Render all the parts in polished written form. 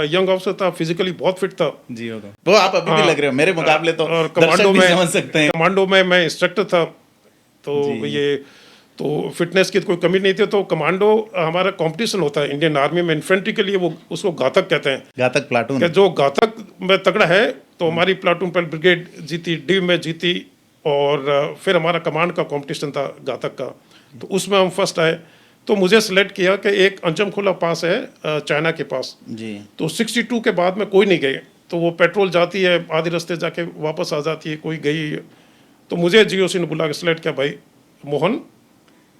Young officer था, physically बहुत fit था जी होगा, वो आप अभी भी लग रहे हो मेरे मुकाबले, तो और दर्शक भी समझ सकते हैं। कमांडो में मैं इंस्ट्रक्टर था, तो जी। ये तो फिटनेस की कोई कमी नहीं थी। तो कमांडो हमारा कंपटीशन होता है इंडियन आर्मी में इन्फेंट्री के लिए, वो उसको घातक कहते हैं, घातक प्लाटून। कि जो घातक में तगड़ा है। तो हमारी प्लाटून पहले ब्रिगेड जीती, डी में जीती, और फिर हमारा कमांड का कंपटीशन था घातक का, तो उसमें हम फर्स्ट आए। तो मुझे सेलेक्ट किया कि एक अंजम खोला पास है चाइना के पास जी। तो 62 के बाद में कोई नहीं गए, तो वो पेट्रोल जाती है आधे रास्ते जाके वापस आ जाती है, कोई गई। तो मुझे जीओसी ने बुला के सेलेक्ट किया, भाई मोहन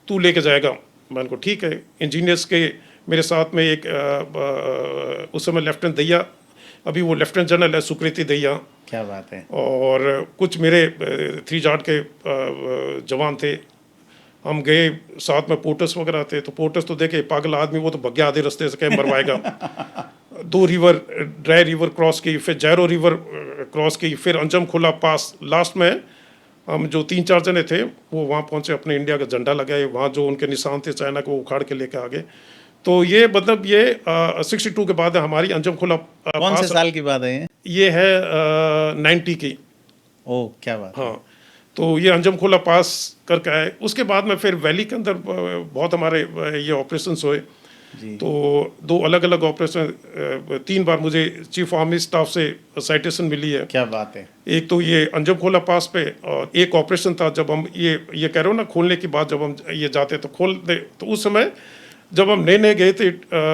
तू लेके जाएगा। मैंने को ठीक है। इंजीनियर्स के मेरे साथ में एक उस समय लेफ्टिनेंट दैया, अभी वो लेफ्टिनेंट जनरल है, सुकृति दैया, क्या बात है। और कुछ मेरे 3 जाट के जवान थे। हम गए, साथ में पोर्टर्स वगैरह थे। तो पोर्टर्स तो देखे पागल आदमी, वो तो भग्या आधे रास्ते से क्या मरवाएगा। 2 रिवर, ड्राई रिवर क्रॉस की, फिर जैरो रिवर क्रॉस की, फिर अंजम खोला पास। लास्ट में हम जो 3-4 जने थे वो वहाँ पहुँचे, अपने इंडिया का झंडा लगाए, वहाँ जो उनके निशान थे चाइना को उखाड़ के लेके आ गए। तो ये मतलब ये 62 के बाद हमारी अंजम खोला कौन से साल की बात है ये है 90 की। ओह क्या बात। हाँ, तो ये अंजम खोला पास करके आए। उसके बाद में फिर वैली के अंदर बहुत हमारे ये ऑपरेशंस हुए जी। तो 2 अलग अलग ऑपरेशन, 3 बार मुझे चीफ आर्मी स्टाफ से साइटेशन मिली है। क्या बात है। एक तो ये अंजम खोला पास पे, और एक ऑपरेशन था जब हम ये कह रहे हो ना खोलने की बात, जब हम ये जाते तो खोल दे। तो उस समय जब हम नए गए थे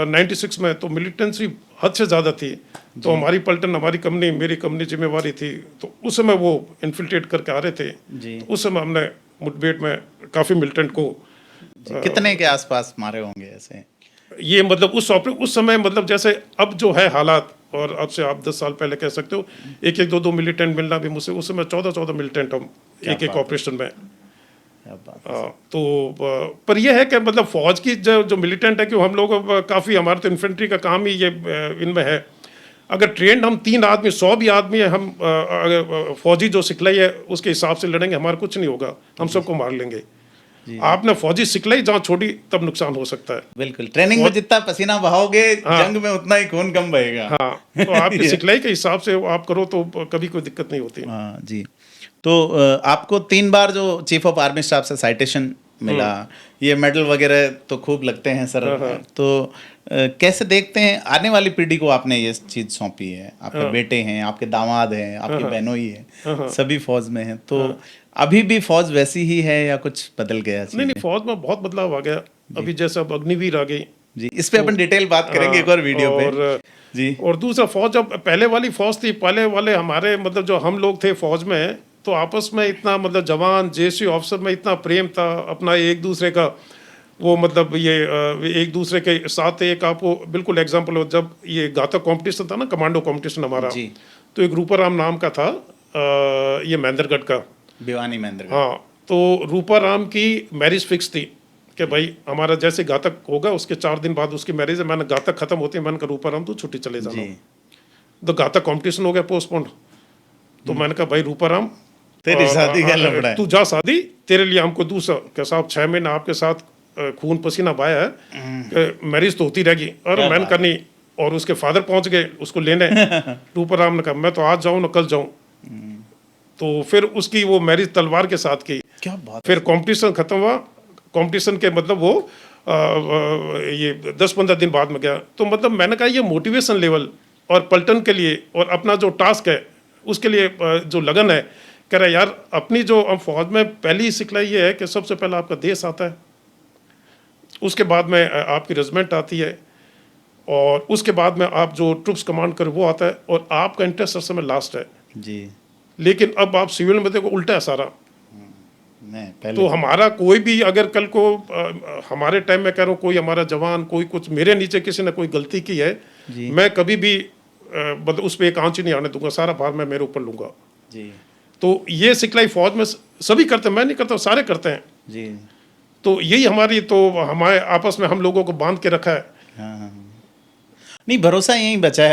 96 में, तो मिलिटेंसी हद से ज़्यादा थी। तो हमारी पलटन, हमारी कंपनी, मेरी कंपनी जिम्मेवारी थी। तो उस समय वो इन्फिल्ट्रेट करके आ रहे थे जी। तो उस समय हमने मुठभेड़ में काफ़ी मिलिटेंट को कितने के आसपास मारे होंगे ऐसे। ये मतलब उस समय मतलब जैसे अब जो है हालात, और अब से आप 10 साल पहले कह सकते हो, एक 2 मिलिटेंट मिलना भी मुझसे, उस समय 14 मिलिटेंट हम एक ऑपरेशन में। तो पर यह है कि मतलब फौज की जो मिलिटेंट है कि हम लोग काफ़ी, हमारा तो इन्फेंट्री का काम ही ये इनमें है। अगर ट्रेंड हम 3 आदमी 100 भी आदमी है, हम अगर फौजी जो सिखलाई है उसके हिसाब से लड़ेंगे, हमारा कुछ नहीं होगा, हम सबको मार लेंगे। आपने फौजी सिखलाई जहाँ छोड़ी तब नुकसान हो सकता है। बिल्कुल, ट्रेनिंग में जितना पसीना बहाओगे जंग में उतना ही खून कम बहेगा। हाँ, तो आपकी सिखलाई के हिसाब से आप करो तो कभी कोई दिक्कत नहीं होती। हाँ जी। तो आपको 3 बार जो चीफ ऑफ आर्मी स्टाफ से साइटेशन मिला, ये मेडल वगैरह तो खूब लगते हैं सर। तो कैसे देखते हैं आने वाली पीढ़ी को आपने ये चीज़ सौंपी है, आपके बेटे हैं, आपके दामाद हैं, आपकी बहनोई है, सभी फौज में हैं, तो अभी भी फौज वैसी ही है या कुछ बदल गया? नहीं, फौज में बहुत बदलाव आ गया। अभी जैसे अब अग्निवीर आ गई जी, इस पे अपन डिटेल बात करेंगे एक और वीडियो पे जी। और दूसरा फौज, जब पहले वाली फौज थी, पहले वाले हमारे मतलब जो हम लोग थे फौज में, तो आपस में इतना मतलब जवान जेसी ऑफिसर में इतना प्रेम था अपना एक दूसरे का, वो मतलब ये एक दूसरे के साथ। एक आपको बिल्कुल एग्जांपल हो, जब ये घातक कंपटीशन था ना, कमांडो कंपटीशन हमारा जी। तो एक रूपाराम नाम का था, ये महेंद्रगढ़ का, भिवानी महेंद्रगढ़। हाँ, तो रूपाराम की मैरिज फिक्स थी कि भाई हमारा जैसे घातक होगा उसके 4 दिन बाद उसकी मैरिज है। मैंने घातक खत्म होती है, मैंने कहा रूपाराम तू छुट्टी चले जाना। तो घातक कंपटीशन हो गया पोस्टपोन। तो मैंने कहा भाई रूपाराम तेरी शादी का लफड़ा है, तू जा शादी, तेरे लिए हमको दूसरा क्या साहब 6 महीने आपके साथ खून पसीना बहाया है, मैरिज तो होती रहेगी। और मैंने कहा नहीं, और उसके फादर पहुंच गए उसको लेने। रूपाराम ने कहा मैं तो आज जाऊँ ना कल जाऊँ। तो फिर उसकी वो मैरिज तलवार के साथ की। क्या बात। फिर कंपटीशन खत्म हुआ, कंपटीशन के मतलब वो ये 10-15 दिन बाद में गया। तो मतलब मैंने कहा ये मोटिवेशन लेवल और पलटन के लिए और अपना जो टास्क है उसके लिए जो लगन है, कह रहा यार अपनी जो हम फौज में पहली सिखलाई ये है कि सबसे पहले आपका देश आता है, उसके बाद में आपकी रेजिमेंट आती है, और उसके बाद में आप जो ट्रुप्स कमांड कर वो आता है, और आपका इंटरेस्ट उस समय लास्ट है जी। लेकिन अब आप सिविल में देखो उल्टा है सारा। नहीं, तो हमारा कोई भी अगर कल को हमारे टाइम में कह रहा हूँ कोई हमारा जवान कोई कुछ मेरे नीचे किसी ने कोई गलती की है, मैं कभी भी मतलब उस पर एक आंच नहीं आने दूंगा, सारा भार मैं मेरे ऊपर लूंगा जी। तो ये सिखलाई फौज में सभी करते हैं, मैं नहीं करता, सारे करते हैं जी। तो यही हमारी, तो हमारे आपस में हम लोगों को बांध के रखा है। हाँ। नहीं, भरोसा यही बचा है।